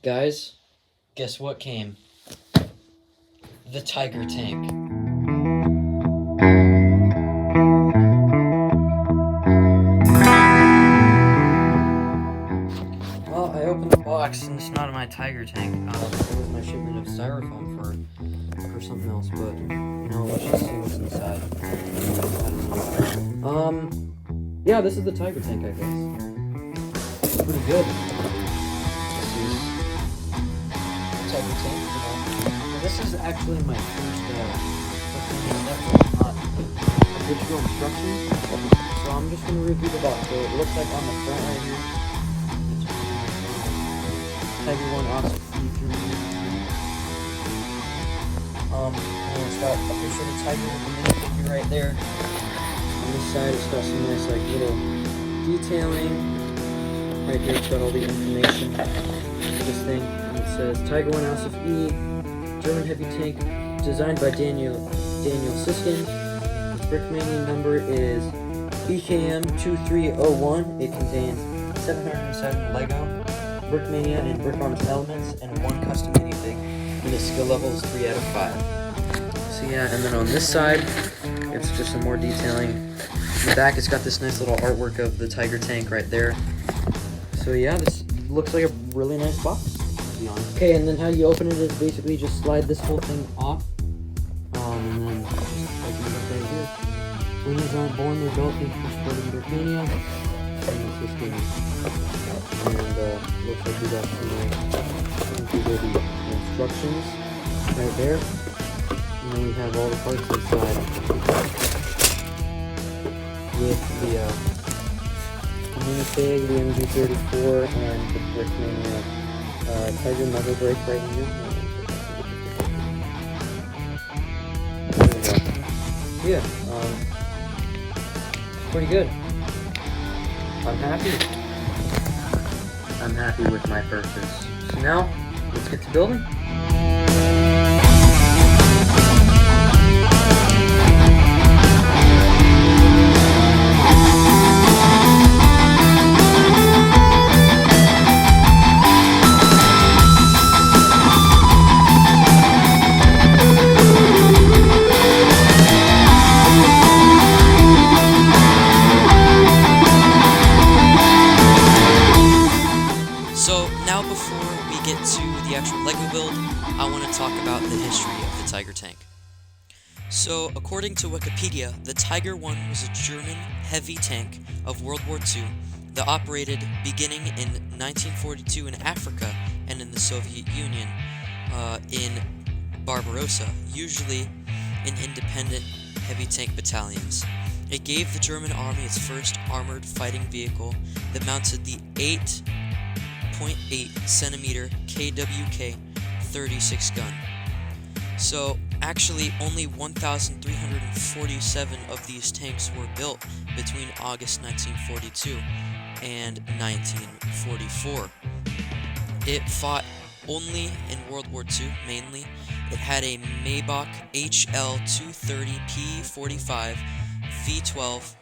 Guys, guess what came? The Tiger tank. Well, I opened the box and it's not my Tiger tank. It was my shipment of styrofoam for something else, but no, let's just see what's inside. I don't know. Yeah, this is the Tiger tank, I guess. It's pretty good. This is Tiger tank, you know. Well, this is actually my first, definitely not digital instructions. So I'm just gonna review the box. So it looks like on the front right here, Tiger 1 Ausf. And it's got a picture of the tiger with the minifigure right there. On this side, it's got some nice, like, little detailing. Right here, it's got all the information for this thing. And it says Tiger 1 Ausf E, German heavy tank, designed by Daniel Siskin. Its Brickmania number is EKM 2301. It contains 707 Lego, Brickmania and Brick-Arms elements, and one custom minifig, and its skill level is 3 out of 5. So yeah, and then on this side, it's just some more detailing. In the back, it's got this nice little artwork of the Tiger tank right there. So yeah, this looks like a really nice box, to be honest. Okay, and then how you open it is basically just slide this whole thing off, and then just open it up right here. Winners aren't born, they're built. Thank you for supporting Brickmania. And it's just kidding. And looks like we got some the instructions right there. And then we have all the parts inside with the minifig, the MG34, and the Brickmania Tiger muzzle brake right here. There we go. Yeah, it's pretty good. I'm happy with my purchase. So now, let's get to building. So now before we get to the actual LEGO build, I want to talk about the history of the Tiger tank. So according to Wikipedia, the Tiger 1 was a German heavy tank of World War II that operated beginning in 1942 in Africa and in the Soviet Union in Barbarossa, usually in independent heavy tank battalions. It gave the German army its first armored fighting vehicle that mounted the 8.8 centimeter KWK 36 gun. So actually only 1,347 of these tanks were built between August 1942 and 1944. It fought only in World War II mainly. It had a Maybach HL230P45 V12,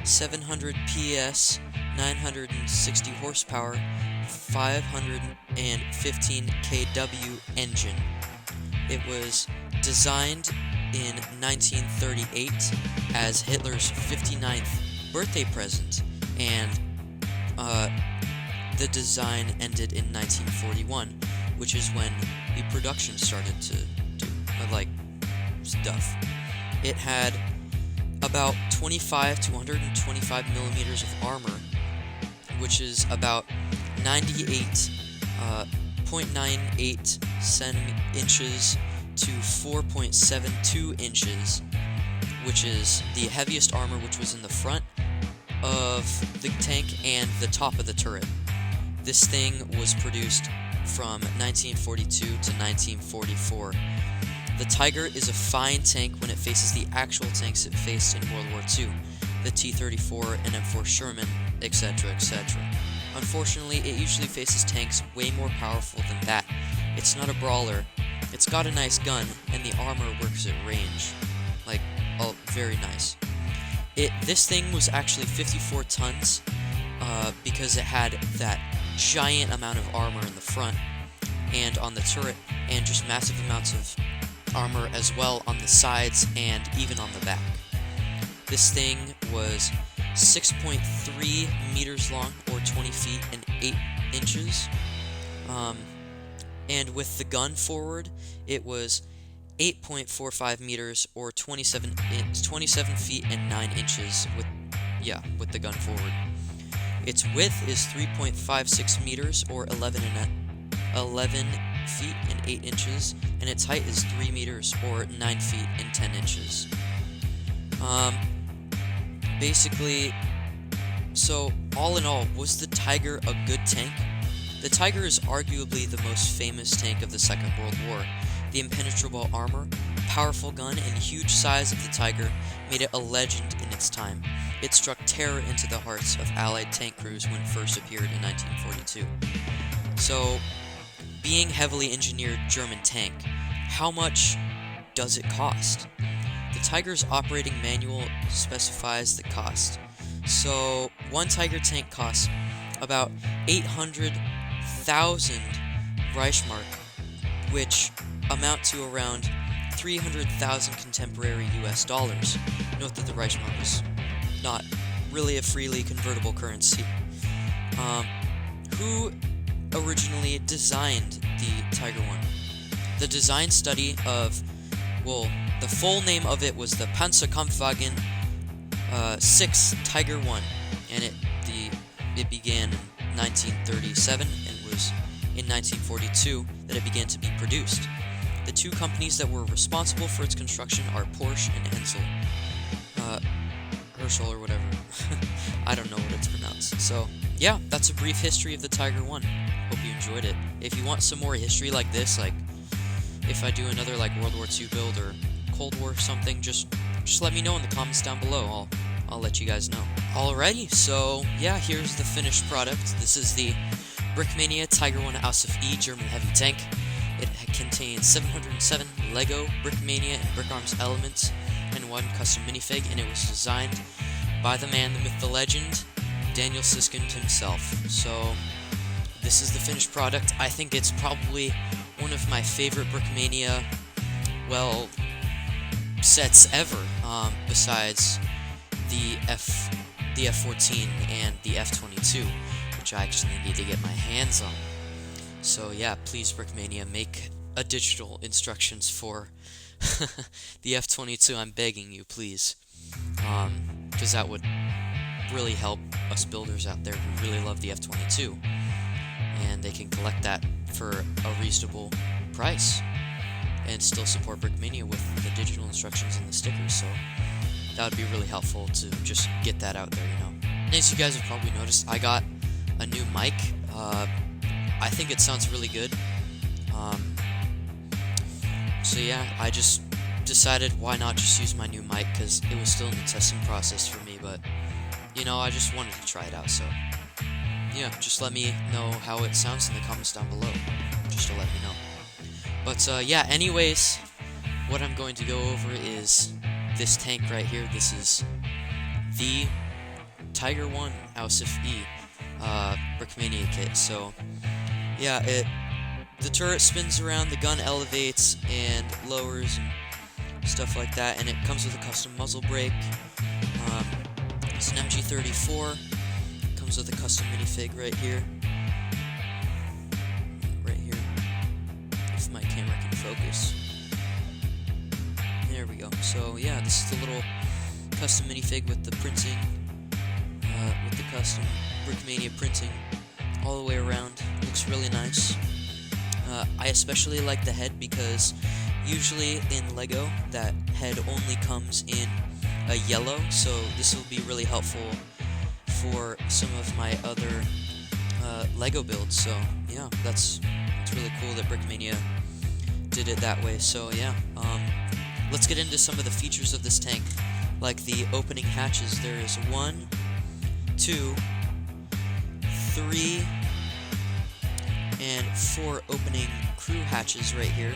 700 PS, 960 horsepower, 515 kW engine. It was designed in 1938 as Hitler's 59th birthday present, and the design ended in 1941, which is when the production started to do stuff. It had about 25 to 125 millimeters of armor, which is about 98.98 inches to 4.72 inches, which is the heaviest armor, which was in the front of the tank and the top of the turret. This thing was produced from 1942 to 1944. The Tiger is a fine tank when it faces the actual tanks it faced in World War II, the T-34 and M4 Sherman, etc., etc. Unfortunately, it usually faces tanks way more powerful than that. It's not a brawler, it's got a nice gun, and the armor works at range. Very nice. This thing was actually 54 tons, because it had that giant amount of armor in the front, and on the turret, and just massive amounts of armor as well on the sides and even on the back. This thing was 6.3 meters long, or 20 feet and 8 inches. And with the gun forward, it was 8.45 meters, or 27 feet and 9 inches with the gun forward. Its width is 3.56 meters, or 11 feet and 8 inches, and its height is 3 meters, or 9 feet and 10 inches. Basically, so all in all, was the Tiger a good tank? The Tiger is arguably the most famous tank of the Second World War. The impenetrable armor, powerful gun, and huge size of the Tiger made it a legend in its time. It struck terror into the hearts of Allied tank crews when it first appeared in 1942. So, being heavily engineered German tank, how much does it cost? The Tiger's operating manual specifies the cost. So, one Tiger tank costs about 800,000 Reichsmark, which amount to around 300,000 contemporary US dollars. Note that the Reichsmark is not really a freely convertible currency. Who originally designed the Tiger 1? The design study of, the full name of it was the Panzerkampfwagen 6 Tiger 1, and it began in 1937 and was in 1942 that it began to be produced. The two companies that were responsible for its construction are Porsche and Herschel or whatever. I don't know what it's pronounced. So, yeah, that's a brief history of the Tiger 1. Hope you enjoyed it. If you want some more history like this, like if I do another like World War II build or Cold War or something, just let me know in the comments down below. I'll let you guys know. Alrighty, so yeah, here's the finished product. This is the Brickmania Tiger 1 Ausf E German heavy tank. It contains 707 Lego, Brickmania, and Brick Arms elements, and one custom minifig, and it was designed by the man, the myth, the legend, Daniel Siskind himself. So, this is the finished product. I think it's probably one of my favorite Brickmania, sets ever, besides the F-14 and the F-22, which I actually need to get my hands on. So yeah, please Brickmania, make a digital instructions for the F-22, I'm begging you, please. Because that would really help us builders out there who really love the F-22. And they can collect that for a reasonable price and still support Brickmania with the digital instructions and the stickers, so that would be really helpful to just get that out there, you know. And as you guys have probably noticed, I got a new mic. I think it sounds really good. So yeah, I just decided why not just use my new mic, because it was still in the testing process for me, but, you know, I just wanted to try it out, so yeah, just let me know how it sounds in the comments down below, just to let me know. But yeah, anyways, what I'm going to go over is this tank right here. This is the Tiger 1 Ausf E Brickmania kit. So yeah, the turret spins around, the gun elevates and lowers and stuff like that, and it comes with a custom muzzle brake. It's an MG34. Comes with a custom minifig right here. If my camera can focus. There we go. So yeah, this is the little custom minifig with the printing, with the custom Brickmania printing all the way around. Looks really nice. I especially like the head because usually in LEGO that head only comes in a yellow, so this will be really helpful for some of my other LEGO builds. So yeah, it's really cool that Brickmania did it that way. So yeah, let's get into some of the features of this tank, like the opening hatches. There is 1, 2, 3, and 4 opening crew hatches right here.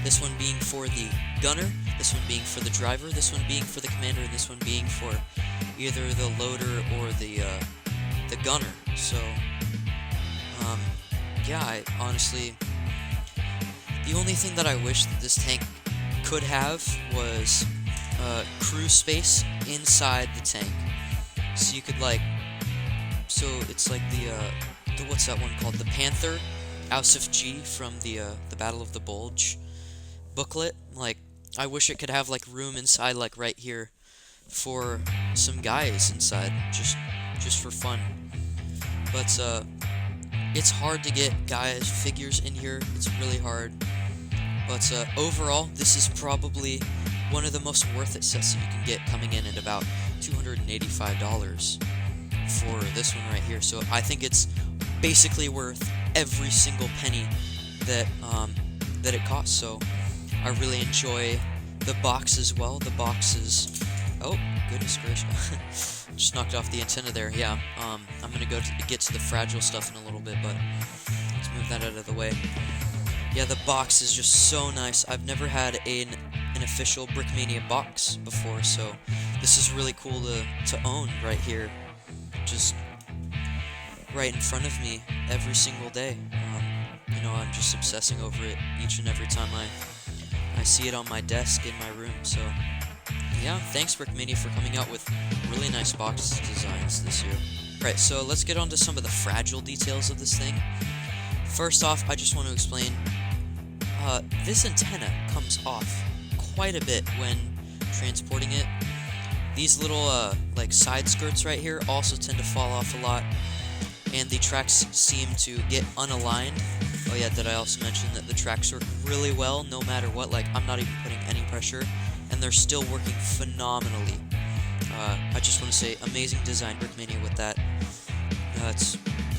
This one being for the gunner, this one being for the driver, this one being for the commander, and this one being for either the loader or the gunner. So yeah, I honestly, the only thing that I wish that this tank could have was crew space inside the tank. So you could so it's like the what's that one called? The Panther, Ausf G from the Battle of the Bulge booklet. Like, I wish it could have like room inside, like right here, for some guys inside, just for fun. But it's hard to get guys figures in here. It's really hard. But overall, this is probably one of the most worth it sets that you can get, coming in at about $285 for this one right here. So I think it's basically worth every single penny that that it costs. So I really enjoy the box as well. The box is, oh goodness gracious, just knocked off the antenna there. Yeah, I'm gonna get to the fragile stuff in a little bit, but let's move that out of the way. Yeah, the box is just so nice. I've never had an official Brickmania box before, so this is really cool to own right here, just right in front of me every single day. You know, I'm just obsessing over it each and every time I see it on my desk in my room. So yeah, thanks Brickmania for coming out with really nice box designs this year. Right, so let's get on to some of the fragile details of this thing. First off, I just want to explain, this antenna comes off quite a bit when transporting it. These little like side skirts right here also tend to fall off a lot, and the tracks seem to get unaligned. Oh yeah, did I also mention that the tracks work really well no matter what? Like, I'm not even putting any pressure, and they're still working phenomenally. I just want to say, amazing design, Brickmania, with that. It's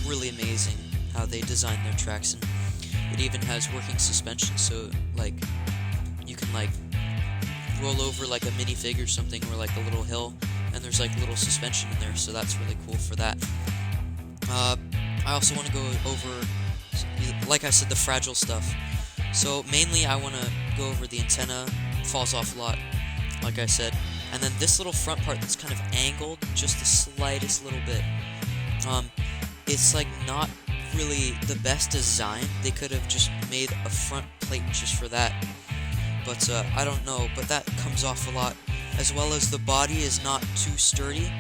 really amazing how they design their tracks, and it even has working suspension, so like you can like roll over like a minifig or something, or like a little hill, and there's like little suspension in there, so that's really cool for that. I also want to go over, like I said, the fragile stuff. So mainly I want to go over the antenna. Falls off a lot, like I said, and then this little front part that's kind of angled just the slightest little bit. It's like not really the best design. They could have just made a front plate just for that, but I don't know, but that comes off a lot, as well as the body is not too sturdy.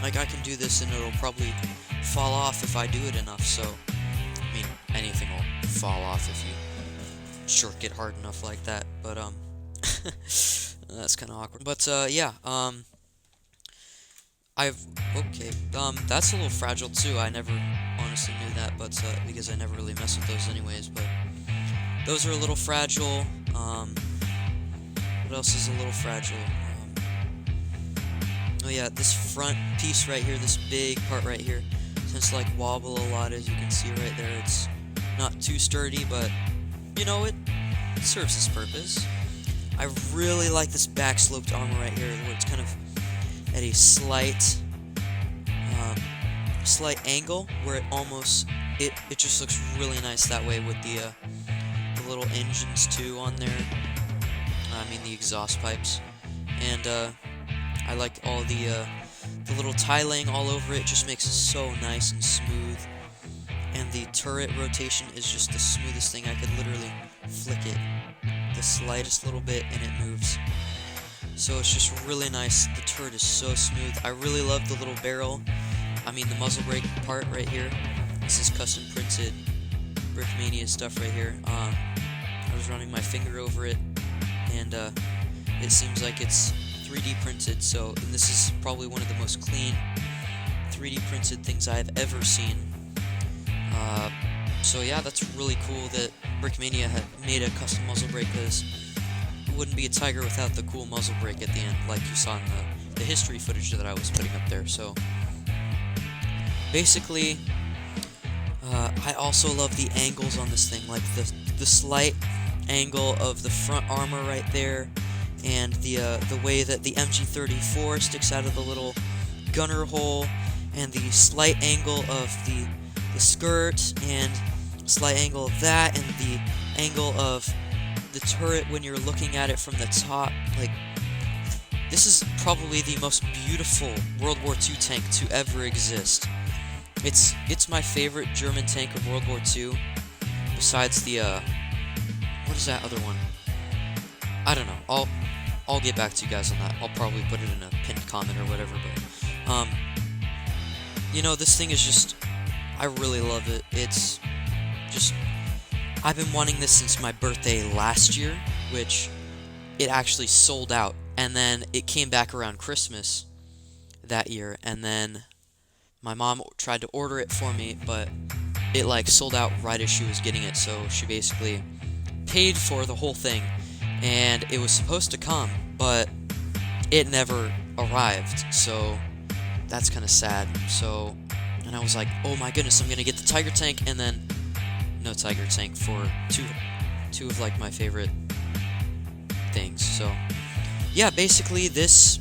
Like, I can do this and it'll probably fall off if I do it enough. So I mean, anything will fall off if you jerk it hard enough like that, but that's kind of awkward. But yeah, that's a little fragile too. I never honestly knew that, but because I never really mess with those anyways. But those are a little fragile. What else is a little fragile? Oh yeah, this front piece right here, this big part right here, tends to like wobble a lot, as you can see right there. It's not too sturdy, but you know, it serves its purpose. I really like this back sloped armor right here, where it's kind of at a slight angle, where it just looks really nice that way, with the little engines too on there. I mean, the exhaust pipes, and I like all the little tiling all over it. Just makes it so nice and smooth. And the turret rotation is just the smoothest thing. I could literally flick it the slightest little bit and it moves. So it's just really nice. The turret is so smooth. I really love the little barrel. I mean, the muzzle brake part right here. This is custom printed Brickmania stuff right here. I was running my finger over it, and it seems like it's 3D printed. So, and this is probably one of the most clean 3D printed things I've ever seen. So yeah, that's really cool that Brickmania had made a custom muzzle brake, because it wouldn't be a Tiger without the cool muzzle brake at the end, like you saw in the history footage that I was putting up there. So basically, I also love the angles on this thing, like the slight angle of the front armor right there, and the way that the MG34 sticks out of the little gunner hole, and the slight angle of the skirt, and slight angle of that, and the angle of the turret when you're looking at it from the top. Like, this is probably the most beautiful World War II tank to ever exist. It's my favorite German tank of World War II. besides the, what is that other one? I don't know. I'll get back to you guys on that. I'll probably put it in a pinned comment or whatever, but, you know, this thing is just, I really love it. It's just, I've been wanting this since my birthday last year, which it actually sold out, and then it came back around Christmas that year, and then my mom tried to order it for me, but it like sold out right as she was getting it, so she basically paid for the whole thing, and it was supposed to come, but it never arrived, so that's kind of sad. So, and I was like, oh my goodness, I'm gonna get the Tiger Tank, and then no Tiger Tank for two of like my favorite things. So yeah, basically this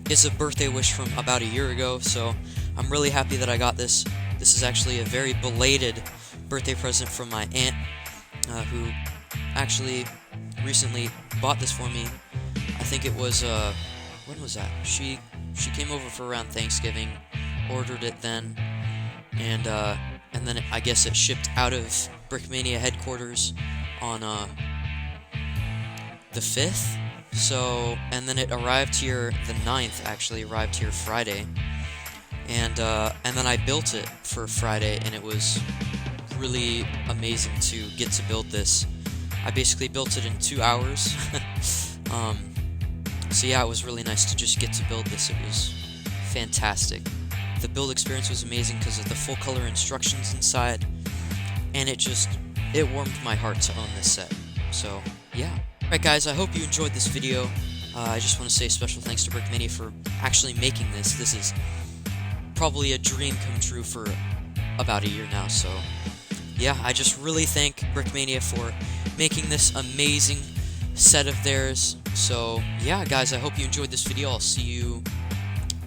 is a birthday wish from about a year ago, so I'm really happy that I got this. This is actually a very belated birthday present from my aunt, who actually recently bought this for me. I think it was, when was that? She came over for around Thanksgiving, ordered it then, and then I guess it shipped out of Brickmania headquarters on, the 5th, so, and then it arrived here, the 9th actually arrived here Friday, and then I built it for Friday, and it was really amazing to get to build this. I basically built it in 2 hours, so yeah, it was really nice to just get to build this. It was fantastic. The build experience was amazing because of the full color instructions inside, and it warmed my heart to own this set, so yeah. Alright guys, I hope you enjoyed this video. I just want to say special thanks to Brickmania for actually making this. This is probably a dream come true for about a year now, so yeah, I just really thank Brickmania for making this amazing set of theirs. So yeah guys, I hope you enjoyed this video. I'll see you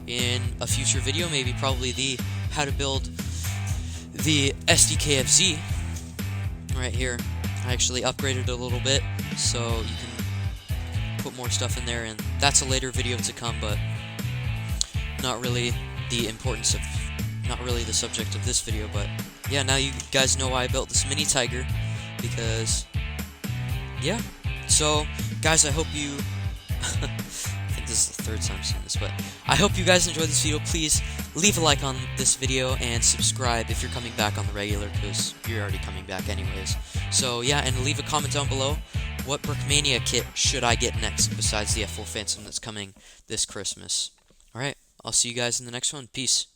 in a future video, maybe probably the how to build the SDKFZ right here. I actually upgraded it a little bit, so you can put more stuff in there, and that's a later video to come, but not really the importance of, not really the subject of this video. But yeah, now you guys know why I built this mini Tiger, because yeah. So guys, I hope you I think this is the 3rd time seeing this, but I hope you guys enjoyed this video. Please leave a like on this video and subscribe if you're coming back on the regular, because you're already coming back anyways. So yeah, and leave a comment down below, what Brickmania kit should I get next besides the F4 Phantom that's coming this Christmas. Alright, I'll see you guys in the next one. Peace.